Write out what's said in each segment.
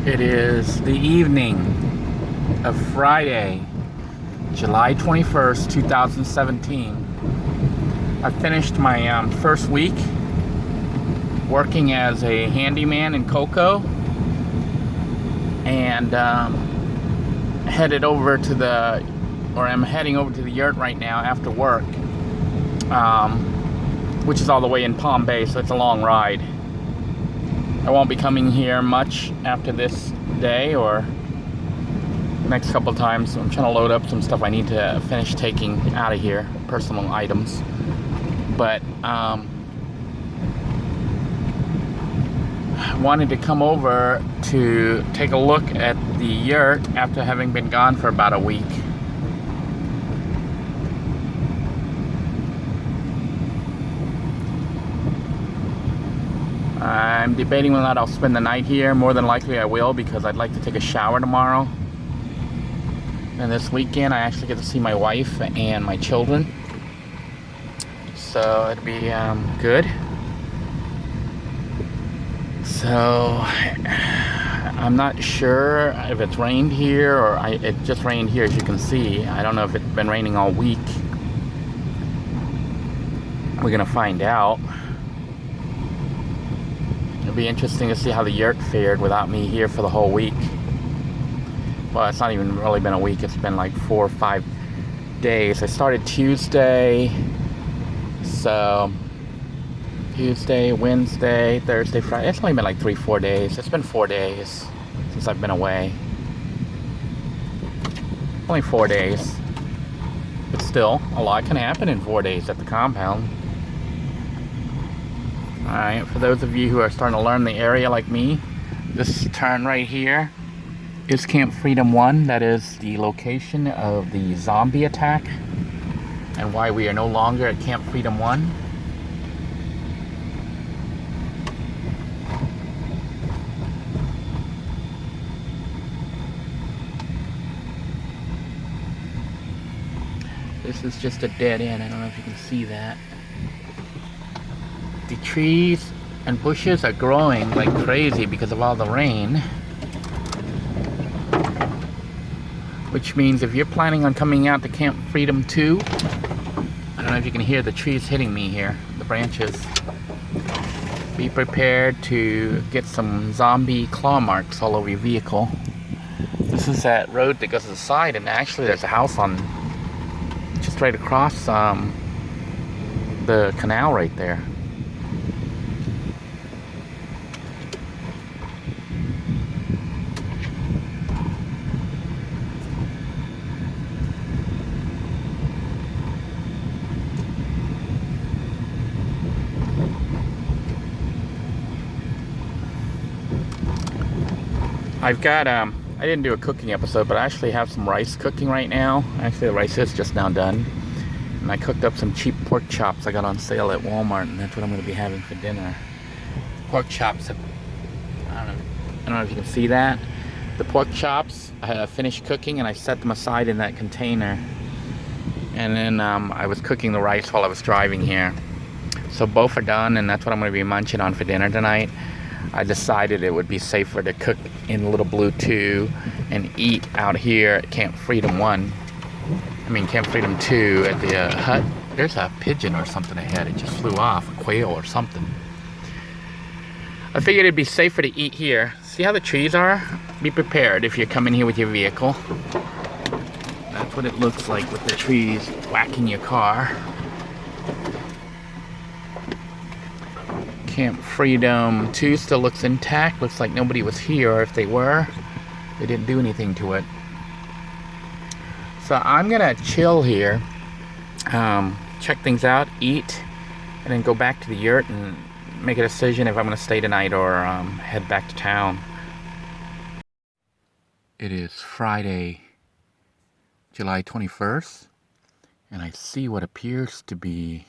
It is the evening of Friday, July 21st, 2017. I finished my first week working as a handyman in Cocoa and headed over to I'm heading over to the Yurt right now after work, which is all the way in Palm Bay, so it's a long ride. I won't be coming here much after this day or next couple of times. I'm trying to load up some stuff I need to finish taking out of here, personal items. But I wanted to come over to take a look at the Yurt after having been gone for about a week. I'm debating whether or not I'll spend the night here. More than likely I will, because I'd like to take a shower tomorrow. And this weekend I actually get to see my wife and my children, so it'd be good. So I'm not sure if it's rained here or it just rained here, as you can see. I don't know if it's been raining all week. We're gonna find out. It'll be interesting to see how the Yurt fared without me here for the whole week. Well, it's not even really been a week. It's been like 4 or 5 days. I started Tuesday, so Tuesday, Wednesday, Thursday, Friday. It's only been like 3-4 days. It's been 4 days since I've been away. Only 4 days, but still, a lot can happen in 4 days at the compound. Alright, for those of you who are starting to learn the area like me, this turn right here is Camp Freedom 1. That is the location of the zombie attack and why we are no longer at Camp Freedom 1. This is just a dead end. I don't know if you can see that. The trees and bushes are growing like crazy because of all the rain. Which means if you're planning on coming out to Camp Freedom 2, I don't know if you can hear the trees hitting me here, the branches. Be prepared to get some zombie claw marks all over your vehicle. This is that road that goes to the side, and actually there's a house on just right across the canal right there. I've got, I didn't do a cooking episode, but I actually have some rice cooking right now. Actually, the rice is just now done. And I cooked up some cheap pork chops I got on sale at Walmart, and that's what I'm going to be having for dinner. Pork chops, I don't know if you can see that. The pork chops, I finished cooking and I set them aside in that container. And then I was cooking the rice while I was driving here. So both are done, and that's what I'm going to be munching on for dinner tonight. I decided it would be safer to cook in Little Blue 2 and eat out here at Camp Freedom 1. I mean Camp Freedom 2 at the hut. There's a pigeon or something ahead. It just flew off, a quail or something. I figured it'd be safer to eat here. See how the trees are? Be prepared if you're coming here with your vehicle. That's what it looks like with the trees whacking your car. Camp Freedom 2 still looks intact. Looks like nobody was here, or if they were, they didn't do anything to it. So I'm gonna chill here, check things out, eat, and then go back to the Yurt and make a decision if I'm gonna stay tonight or head back to town. It is Friday, July 21st, and I see what appears to be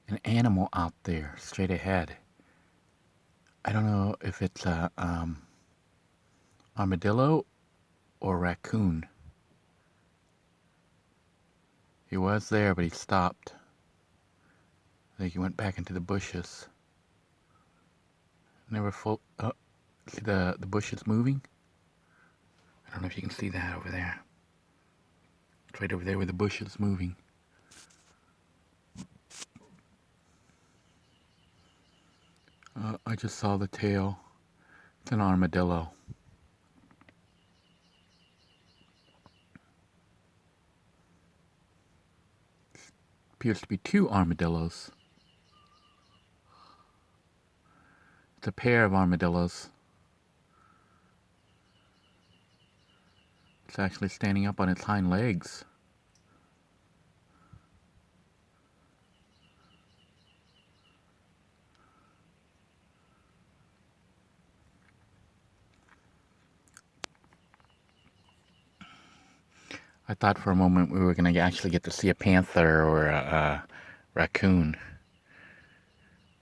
an animal out there straight ahead. I don't know if it's a armadillo or raccoon. He was there, but he stopped. I think he went back into the bushes. Never full. Oh, See the bushes moving? I don't know if you can see that over there. It's right over there where the bush is moving. I just saw the tail. It's an armadillo. Appears to be two armadillos. It's a pair of armadillos. It's actually standing up on its hind legs. I thought for a moment we were going to actually get to see a panther or a raccoon.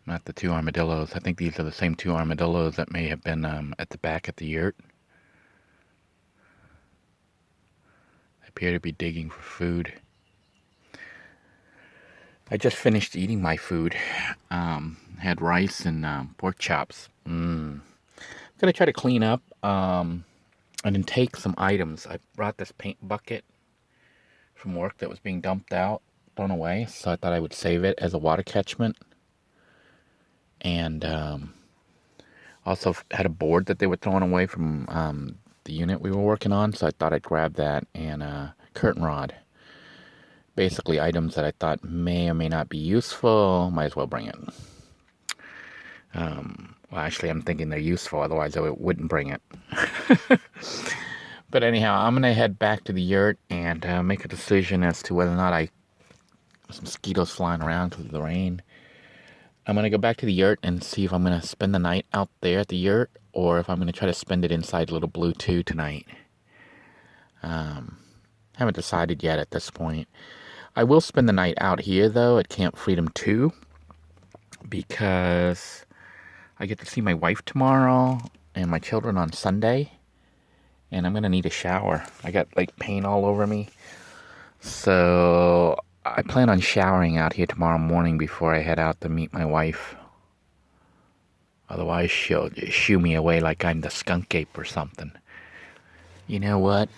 Not the two armadillos. I think these are the same two armadillos that may have been at the back at the yurt. They appear to be digging for food. I just finished eating my food. Had rice and pork chops. I'm going to try to clean up and then take some items. I brought this paint bucket from work that was being dumped out, thrown away, so I thought I would save it as a water catchment. And also had a board that they were throwing away from the unit we were working on, so I thought I'd grab that, and a curtain rod. Basically items that I thought may or may not be useful, might as well bring it. Well, actually, I'm thinking they're useful, otherwise I wouldn't bring it. But anyhow, I'm going to head back to the yurt and make a decision as to whether or not there's mosquitoes flying around because of the rain. I'm going to go back to the yurt and see if I'm going to spend the night out there at the yurt, or if I'm going to try to spend it inside Little Blue 2 tonight. Haven't decided yet at this point. I will spend the night out here, though, at Camp Freedom 2, because I get to see my wife tomorrow and my children on Sunday, and I'm going to need a shower. I got, like, paint all over me, so I plan on showering out here tomorrow morning before I head out to meet my wife. Otherwise, she'll shoo me away like I'm the skunk ape or something. You know what?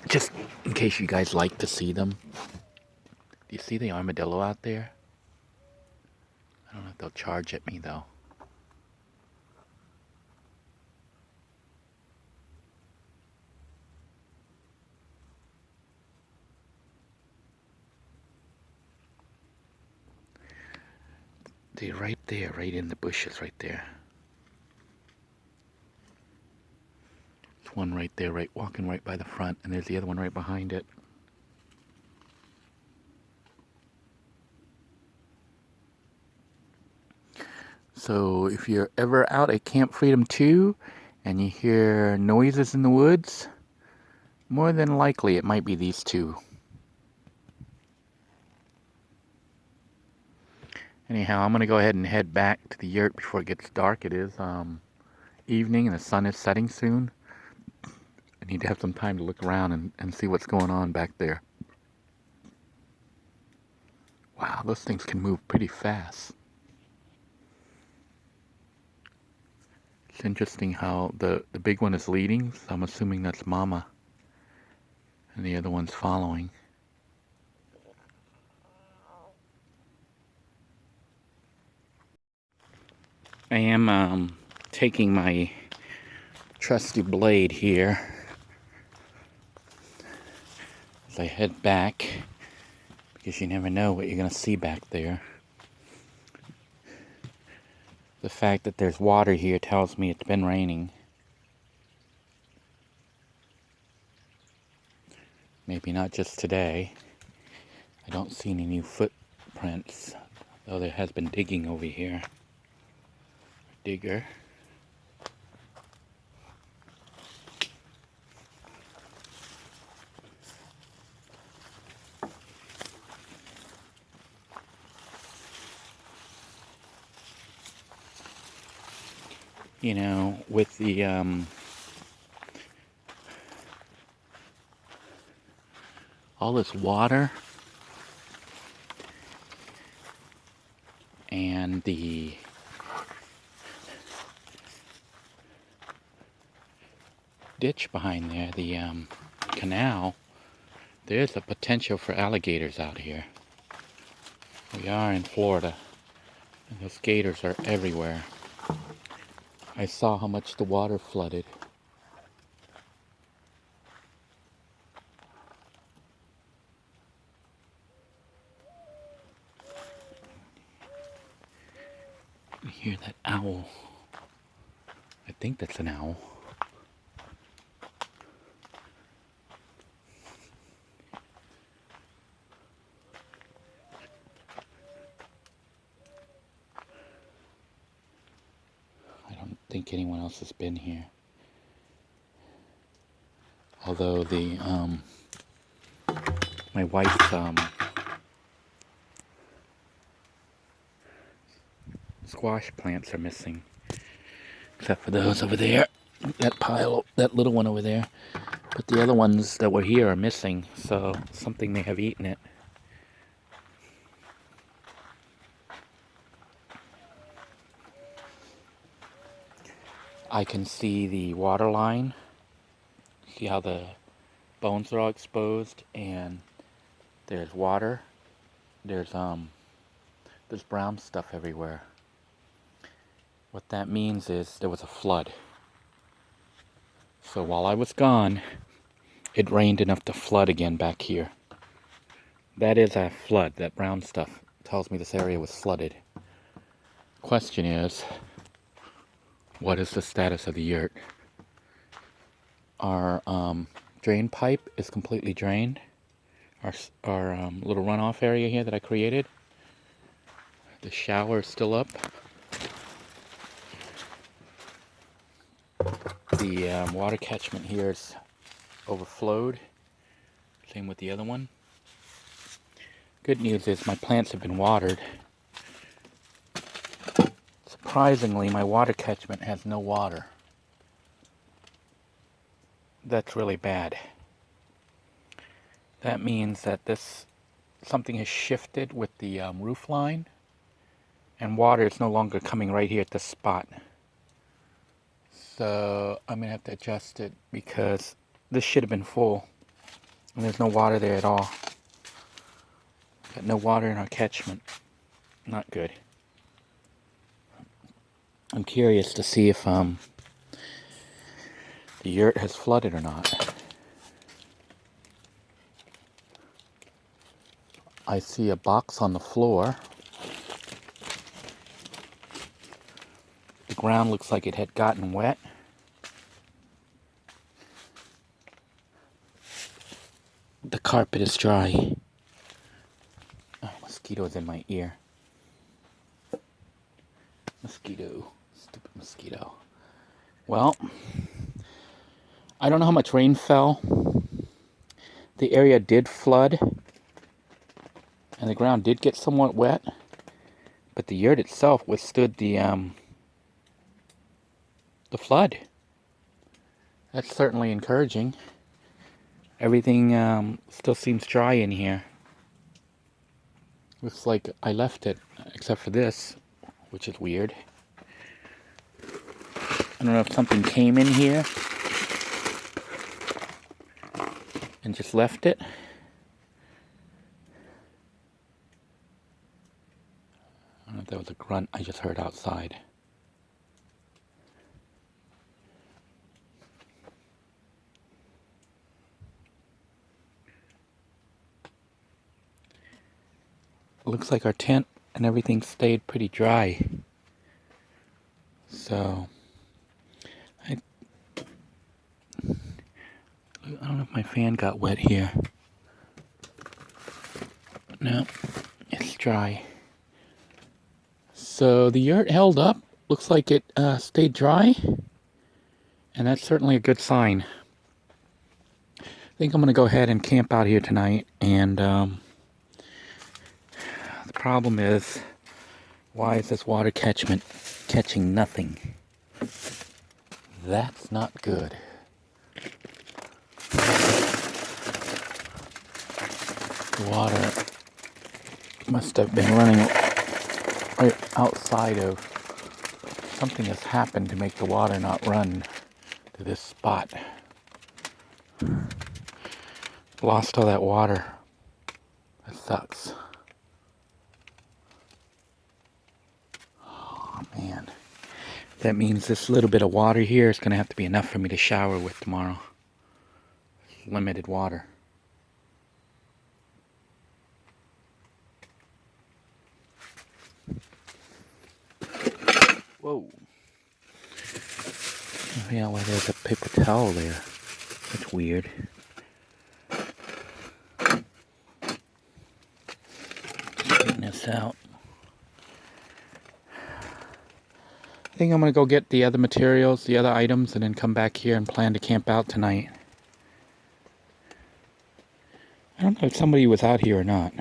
Just in case you guys like to see them. Do you see the armadillo out there? I don't know if they'll charge at me, though. They're right there, right in the bushes right there. There's one right there, right, walking right by the front, and there's the other one right behind it. So if you're ever out at Camp Freedom 2 and you hear noises in the woods, more than likely it might be these two. Anyhow, I'm going to go ahead and head back to the yurt before it gets dark. It is evening and the sun is setting soon. I need to have some time to look around and see what's going on back there. Wow, those things can move pretty fast. It's interesting how the big one is leading, so I'm assuming that's Mama, and the other one's following. I am taking my trusty blade here as I head back, because you never know what you're going to see back there. The fact that there's water here tells me it's been raining. Maybe not just today. I don't see any new footprints, though there has been digging over here. Digger. You know, with the all this water and the ditch behind there, the canal, there's a potential for alligators out here. We are in Florida, and those gators are everywhere. I saw how much the water flooded. You hear that owl? I think that's an owl. I don't think anyone else has been here. Although the my wife's squash plants are missing, except for those over there, that pile, that little one over there. But the other ones that were here are missing, so something may have eaten it. I can see the water line. See how the bones are all exposed, and there's water. There's brown stuff everywhere. What that means is there was a flood. So while I was gone, it rained enough to flood again back here. That is a flood. That brown stuff tells me this area was flooded. Question is, what is the status of the yurt? Our drain pipe is completely drained. Our little runoff area here that I created. The shower is still up. The water catchment here is overflowed. Same with the other one. Good news is my plants have been watered. Surprisingly, my water catchment has no water. That's really bad. That means that something has shifted with the roof line, and water is no longer coming right here at this spot. So I'm gonna have to adjust it because this should have been full, and there's no water there at all. Got no water in our catchment. Not good. I'm curious to see if the yurt has flooded or not. I see a box on the floor. The ground looks like it had gotten wet. The carpet is dry. Oh, mosquitoes in my ear. Mosquito. Stupid mosquito. Well, I don't know how much rain fell. The area did flood, and the ground did get somewhat wet, but the yurt itself withstood the flood. That's certainly encouraging. Everything still seems dry in here. Looks like I left it, except for this, which is weird. I don't know if something came in here and just left it. I don't know if that was a grunt I just heard outside. Looks like our tent and everything stayed pretty dry. So I don't know if my fan got wet here. No, it's dry. So the yurt held up. Looks like it stayed dry, and that's certainly a good sign. I think I'm going to go ahead and camp out here tonight, and the problem is, why is this water catchment catching nothing? That's not good. The water must have been running right outside of, something has happened to make the water not run to this spot. Lost all that water. That sucks. Oh man. That means this little bit of water here is going to have to be enough for me to shower with tomorrow. Limited water. Whoa. Oh, yeah, well, there's a paper towel there. That's weird. Straighten this out. I think I'm going to go get the other materials, the other items, and then come back here and plan to camp out tonight. I don't know if somebody was out here or not.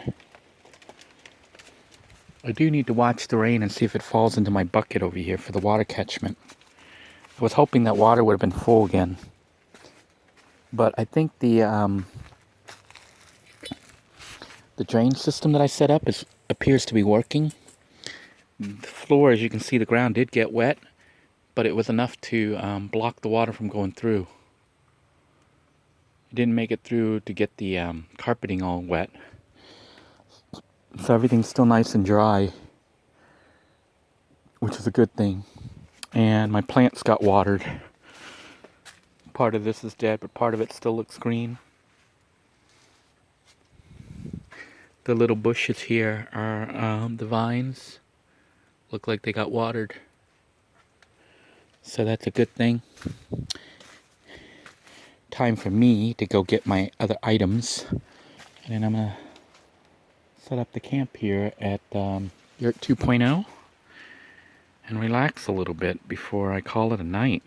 I do need to watch the rain and see if it falls into my bucket over here for the water catchment. I was hoping that water would have been full again. But I think the drain system that I set up appears to be working. The floor, as you can see, the ground did get wet, but it was enough to block the water from going through. It didn't make it through to get the carpeting all wet. So everything's still nice and dry, which is a good thing. And my plants got watered. Part of this is dead, but part of it still looks green. The little bushes here are the vines. Look like they got watered. So that's a good thing. Time for me to go get my other items. And then I'm going to set up the camp here at Yurt 2.0 and relax a little bit before I call it a night.